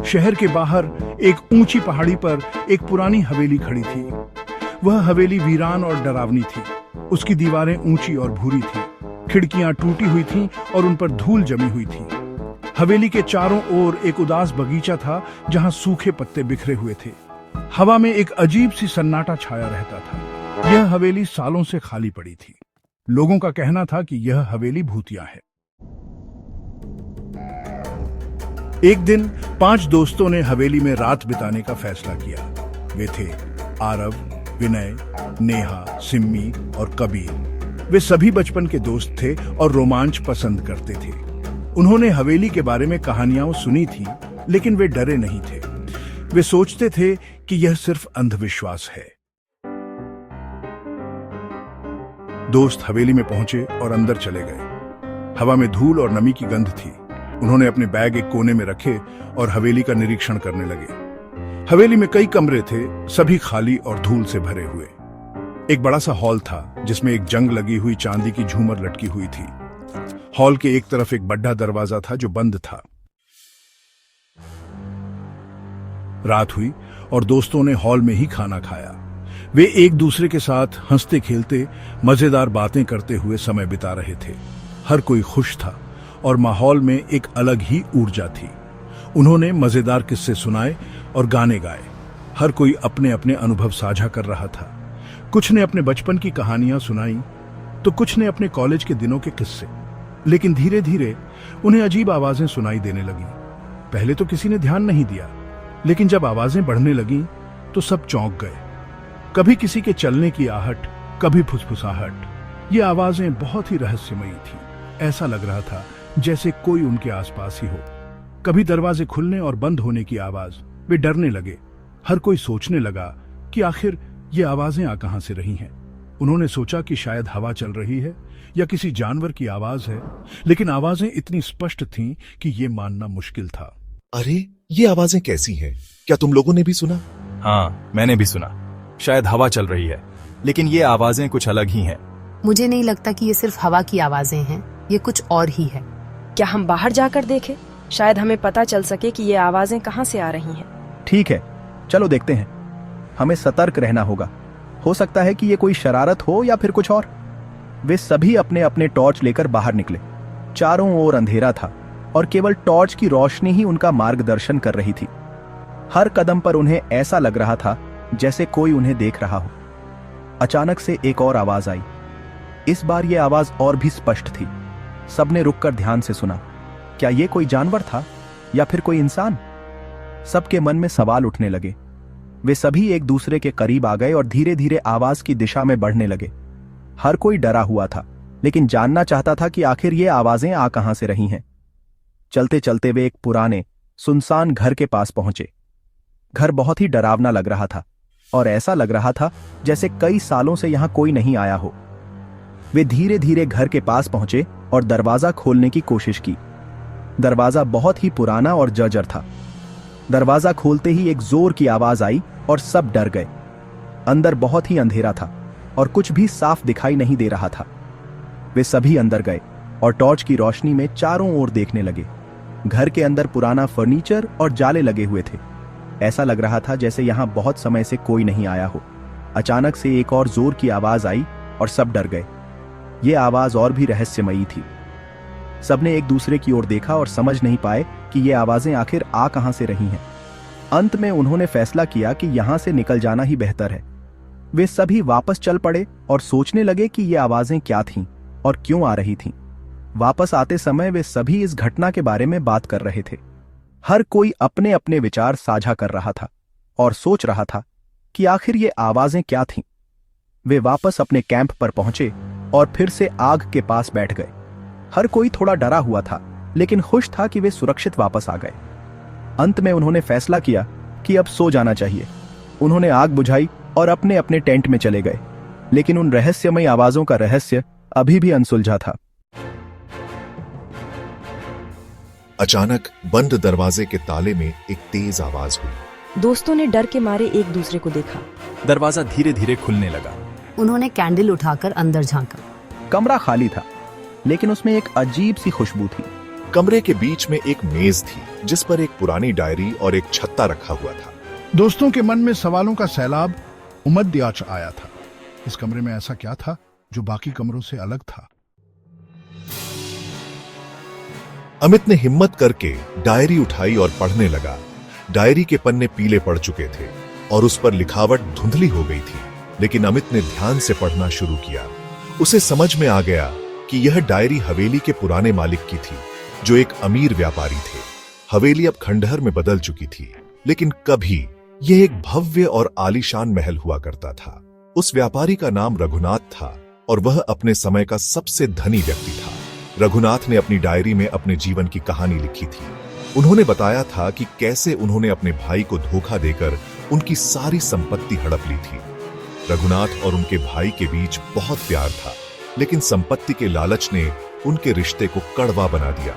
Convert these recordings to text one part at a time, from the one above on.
शहर के बाहर एक ऊंची पहाड़ी पर एक पुरानी हवेली खड़ी थी। वह हवेली वीरान और डरावनी थी। उसकी दीवारें ऊंची और भूरी थी, खिड़कियां टूटी हुई थीं और उन पर धूल जमी हुई थी। हवेली के चारों ओर एक उदास बगीचा था जहां सूखे पत्ते बिखरे हुए थे। हवा में एक अजीब सी सन्नाटा छाया रहता था। यह हवेली सालों से खाली पड़ी थी। लोगों का कहना था कि यह हवेली भूतिया है। एक दिन 5 दोस्तों ने हवेली में रात बिताने का फैसला किया। वे थे आरव, विनय, नेहा, सिम्मी और कबीर। वे सभी बचपन के दोस्त थे और रोमांच पसंद करते थे। उन्होंने हवेली के बारे में कहानियां सुनी थी, लेकिन वे डरे नहीं थे। वे सोचते थे कि यह सिर्फ अंधविश्वास है। दोस्त हवेली में पहुंचे और अंदर चले गए। हवा में धूल और नमी की गंध थी। उन्होंने अपने बैग एक कोने में रखे और हवेली का निरीक्षण करने लगे। हवेली में कई कमरे थे, सभी खाली और धूल से भरे हुए। एक बड़ा सा हॉल था जिसमें एक जंग लगी हुई चांदी की झूमर लटकी हुई थी। हॉल के एक तरफ एक बड़ा दरवाजा था जो बंद था। रात हुई और दोस्तों ने हॉल में ही खाना खाया। वे एक दूसरे के साथ हंसते खेलते मजेदार बातें करते हुए समय बिता रहे थे। हर कोई खुश था और माहौल में एक अलग ही ऊर्जा थी। उन्होंने मजेदार किस्से सुनाए और गाने गाए। हर कोई अपने अपने अनुभव साझा कर रहा था। कुछ ने अपने बचपन की कहानियां सुनाई तो कुछ ने अपने कॉलेज के दिनों के किस्से। लेकिन धीरे धीरे उन्हें अजीब आवाजें सुनाई देने लगीं। पहले तो किसी ने ध्यान नहीं दिया, लेकिन जब आवाजें बढ़ने लगीं तो सब चौंक गए। कभी किसी के चलने की आहट, कभी फुसफुसाहट। ये आवाजें बहुत ही रहस्यमयी थी। ऐसा लग रहा था जैसे कोई उनके आसपास ही हो। कभी दरवाजे खुलने और बंद होने की आवाज। वे डरने लगे। हर कोई सोचने लगा कि आखिर ये आवाजें आ कहां से रही हैं। उन्होंने सोचा कि शायद हवा चल रही है या किसी जानवर की आवाज है, लेकिन आवाजें इतनी स्पष्ट थीं कि ये मानना मुश्किल था। अरे, ये आवाजें कैसी हैं? क्या तुम लोगों ने भी सुना? हाँ, मैंने भी सुना। शायद हवा चल रही है, लेकिन ये आवाजें कुछ अलग ही हैं। मुझे नहीं लगता कि ये सिर्फ हवा की आवाजें हैं, ये कुछ और ही है। क्या हम बाहर जाकर देखें? शायद हमें पता चल सके कि ये आवाजें कहाँ से आ रही हैं। ठीक है, चलो देखते हैं। हमें सतर्क रहना होगा। हो सकता है कि ये कोई शरारत हो या फिर कुछ और। वे सभी अपने अपने टॉर्च लेकर बाहर निकले। चारों ओर अंधेरा था और केवल टॉर्च की रोशनी ही उनका मार्गदर्शन कर रही थी। हर कदम पर उन्हें ऐसा लग रहा था जैसे कोई उन्हें देख रहा हो। अचानक से एक और आवाज आई। इस बार यह आवाज और भी स्पष्ट थी। सबने रुककर ध्यान से सुना। क्या यह कोई जानवर था या फिर कोई इंसान? सबके मन में सवाल उठने लगे। वे सभी एक दूसरे के करीब आ गए और धीरे धीरे आवाज की दिशा में बढ़ने लगे। हर कोई डरा हुआ था, लेकिन जानना चाहता था कि आखिर ये आवाजें आ कहां से रही हैं। चलते चलते वे एक पुराने सुनसान घर के पास पहुंचे। घर बहुत ही डरावना लग रहा था और ऐसा लग रहा था जैसे कई सालों से यहां कोई नहीं आया हो। वे धीरे धीरे घर के पास पहुंचे और दरवाजा खोलने की कोशिश की। दरवाजा बहुत ही पुराना और जर्जर था। दरवाजा खोलते ही एक जोर की आवाज आई और सब डर गए। अंदर बहुत ही अंधेरा था और कुछ भी साफ दिखाई नहीं दे रहा था। वे सभी अंदर गए और टॉर्च की रोशनी में चारों ओर देखने लगे। घर के अंदर पुराना फर्नीचर और जाले लगे हुए थे। ऐसा लग रहा था जैसे यहां बहुत समय से कोई नहीं आया हो। अचानक से एक और जोर की आवाज आई और सब डर गए। यह आवाज और भी रहस्यमयी थी। सबने एक दूसरे की ओर देखा और समझ नहीं पाए कि ये आवाजें आखिर आ कहां से रही हैं। अंत में उन्होंने फैसला किया कि यहां से निकल जाना ही बेहतर है। वे सभी वापस चल पड़े और सोचने लगे कि ये आवाजें क्या थीं और क्यों आ रही थीं। वापस आते समय वे सभी इस घटना के बारे में बात कर रहे थे। हर कोई अपने अपने विचार साझा कर रहा था और सोच रहा था कि आखिर ये आवाजें क्या थीं। वे वापस अपने कैंप पर पहुंचे और फिर से आग के पास बैठ गए। हर कोई थोड़ा डरा हुआ था, लेकिन खुश था कि वे सुरक्षित वापस आ गए। अंत में उन्होंने फैसला किया कि अब सो जाना चाहिए। उन्होंने आग बुझाई और अपने अपने टेंट में चले गए, लेकिन उन रहस्यमयी आवाजों का रहस्य अभी भी अनसुलझा था। अचानक बंद दरवाजे के ताले में एक तेज आवाज हुई। दोस्तों ने डर के मारे एक दूसरे को देखा। दरवाजा धीरे धीरे खुलने लगा। उन्होंने कैंडल उठाकर अंदर झांका। कमरा खाली था, लेकिन उसमें एक अजीब सी खुशबू थी। कमरे के बीच में एक मेज थी जिस पर एक पुरानी डायरी और एक छत्ता रखा हुआ था। दोस्तों के मन में सवालों का सैलाब उमड़ आया था। इस कमरे में ऐसा क्या था जो बाकी कमरों से अलग था? अमित ने हिम्मत करके डायरी उठाई और पढ़ने लगा। डायरी के पन्ने पीले पड़ चुके थे और उस पर लिखावट धुंधली हो गई थी, लेकिन अमित ने ध्यान से पढ़ना शुरू किया। उसे समझ में आ गया कि यह डायरी हवेली के पुराने मालिक की थी, जो एक अमीर व्यापारी थे। हवेली अब खंडहर में बदल चुकी थी, लेकिन कभी यह एक भव्य और आलीशान महल हुआ करता था। उस व्यापारी का नाम रघुनाथ था और वह अपने समय का सबसे धनी व्यक्ति था। रघुनाथ ने अपनी डायरी में अपने जीवन की कहानी लिखी थी। उन्होंने बताया था कि कैसे उन्होंने अपने भाई को धोखा देकर उनकी सारी संपत्ति हड़प ली थी। रघुनाथ और उनके भाई के बीच बहुत प्यार था, लेकिन संपत्ति के लालच ने उनके रिश्ते को कड़वा बना दिया।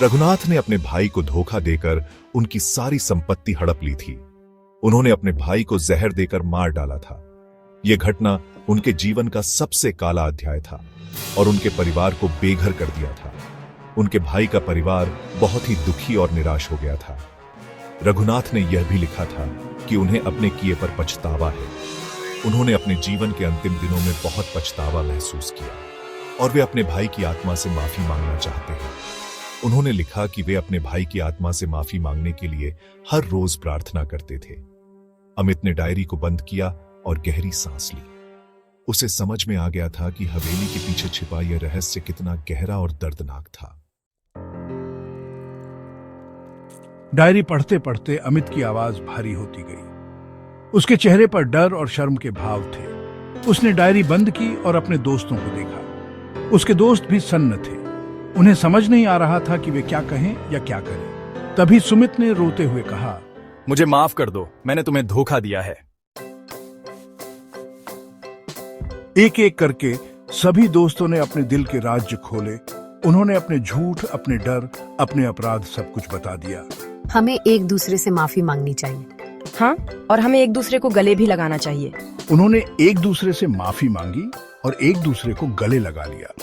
रघुनाथ ने अपने भाई को धोखा देकर उनकी सारी संपत्ति हड़प ली थी। उन्होंने अपने भाई को जहर देकर मार डाला था। यह घटना उनके जीवन का सबसे काला अध्याय था और उनके परिवार को बेघर कर दिया था। उनके भाई का परिवार बहुत ही दुखी और निराश हो गया था। रघुनाथ ने यह भी लिखा था कि उन्हें अपने किए पर पछतावा है। उन्होंने अपने जीवन के अंतिम दिनों में बहुत पछतावा महसूस किया और वे अपने भाई की आत्मा से माफी मांगना चाहते हैं। उन्होंने लिखा कि वे अपने भाई की आत्मा से माफी मांगने के लिए हर रोज प्रार्थना करते थे। अमित ने डायरी को बंद किया और गहरी सांस ली। उसे समझ में आ गया था कि हवेली के पीछे छिपा यह रहस्य कितना गहरा और दर्दनाक था। डायरी पढ़ते पढ़ते अमित की आवाज भारी होती गई। उसके चेहरे पर डर और शर्म के भाव थे। उसने डायरी बंद की और अपने दोस्तों को देखा। उसके दोस्त भी सन्न थे। उन्हें समझ नहीं आ रहा था कि वे क्या कहें या क्या करें। तभी सुमित ने रोते हुए कहा, मुझे माफ कर दो, मैंने तुम्हें धोखा दिया है। एक एक करके सभी दोस्तों ने अपने दिल के राज्य खोले। उन्होंने अपने झूठ, अपने डर, अपने अपराध सब कुछ बता दिया। हमें एक दूसरे से माफी मांगनी चाहिए। हाँ, और हमें एक दूसरे को गले भी लगाना चाहिए। उन्होंने एक दूसरे से माफी मांगी और एक दूसरे को गले लगा लिया।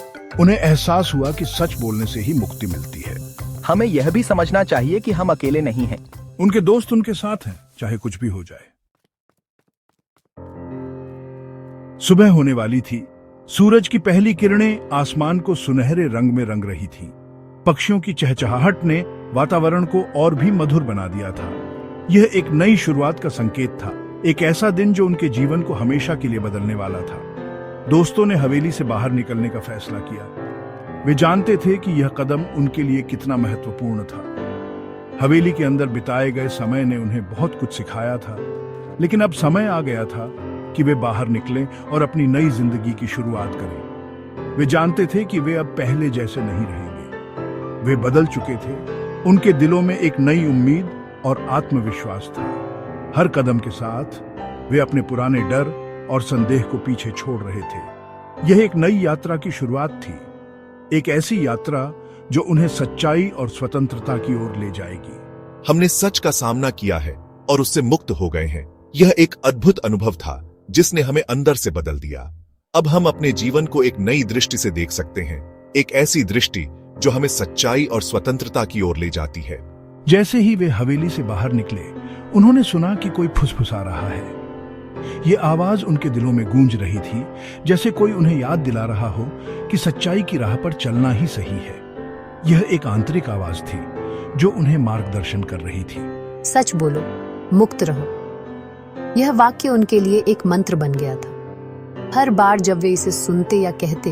उन्हें एहसास हुआ कि सच बोलने से ही मुक्ति मिलती है। हमें यह भी समझना चाहिए कि हम अकेले नहीं हैं। उनके दोस्त उनके साथ हैं, चाहे कुछ भी हो जाए। सुबह होने वाली थी। सूरज की पहली किरणें आसमान को सुनहरे रंग में रंग रही थीं। पक्षियों की चहचहाहट ने वातावरण को और भी मधुर बना दिया था। यह एक नई शुरुआत का संकेत था, एक ऐसा दिन जो उनके जीवन को हमेशा के लिए बदलने वाला था। दोस्तों ने हवेली से बाहर निकलने का फैसला किया। वे जानते थे कि यह कदम उनके लिए कितना महत्वपूर्ण था। हवेली के अंदर बिताए गए समय ने उन्हें बहुत कुछ सिखाया था, लेकिन अब समय आ गया था कि वे बाहर निकलें और अपनी नई जिंदगी की शुरुआत करें। वे जानते थे कि वे अब पहले जैसे नहीं रहेंगे। वे बदल चुके थे। उनके दिलों में एक नई उम्मीद और आत्मविश्वास था। हर कदम के साथ वे अपने पुराने डर और संदेह को पीछे छोड़ रहे थे। यह एक नई यात्रा की शुरुआत थी, एक ऐसी यात्रा जो उन्हें सच्चाई और स्वतंत्रता की ओर ले जाएगी। हमने सच का सामना किया है और उससे मुक्त हो गए हैं। यह एक अद्भुत अनुभव था जिसने हमें अंदर से बदल दिया। अब हम अपने जीवन को एक नई दृष्टि से देख सकते हैं, एक ऐसी दृष्टि जो हमें सच्चाई और स्वतंत्रता की ओर ले जाती है। जैसे ही वे हवेली से बाहर निकले, उन्होंने सुना कि कोई फुसफुसा रहा है। ये आवाज उनके दिलों में गूंज रही थी, जैसे कोई उन्हें याद दिला रहा हो कि सच्चाई की राह पर चलना ही सही है। यह एक आंतरिक आवाज थी जो उन्हें मार्गदर्शन कर रही थी। सच बोलो, मुक्त रहो। यह वाक्य उनके लिए एक मंत्र बन गया था। हर बार जब वे इसे सुनते या कहते,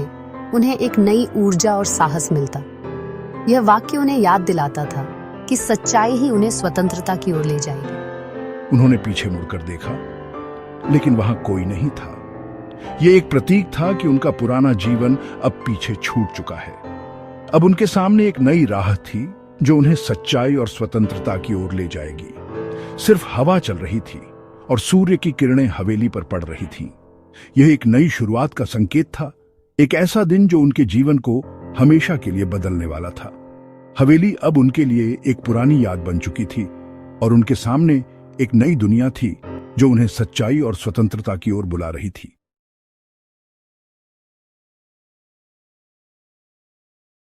उन्हें एक नई ऊर्जा और साहस मिलता। यह वाक्य उन्हें याद दिलाता था कि सच्चाई ही उन्हें स्वतंत्रता की ओर ले जाएगी। उन्होंने पीछे मुड़कर देखा, लेकिन वहां कोई नहीं था। यह एक प्रतीक था कि उनका पुराना जीवन अब पीछे छूट चुका है। अब उनके सामने एक नई राह थी जो उन्हें सच्चाई और स्वतंत्रता की ओर ले जाएगी। सिर्फ हवा चल रही थी और सूर्य की किरणें हवेली पर पड़ रही थीं। यह एक नई शुरुआत का संकेत था, एक ऐसा दिन जो उनके जीवन को हमेशा के लिए बदलने वाला था। हवेली अब उनके लिए एक पुरानी याद बन चुकी थी और उनके सामने एक नई दुनिया थी जो उन्हें सच्चाई और स्वतंत्रता की ओर बुला रही थी।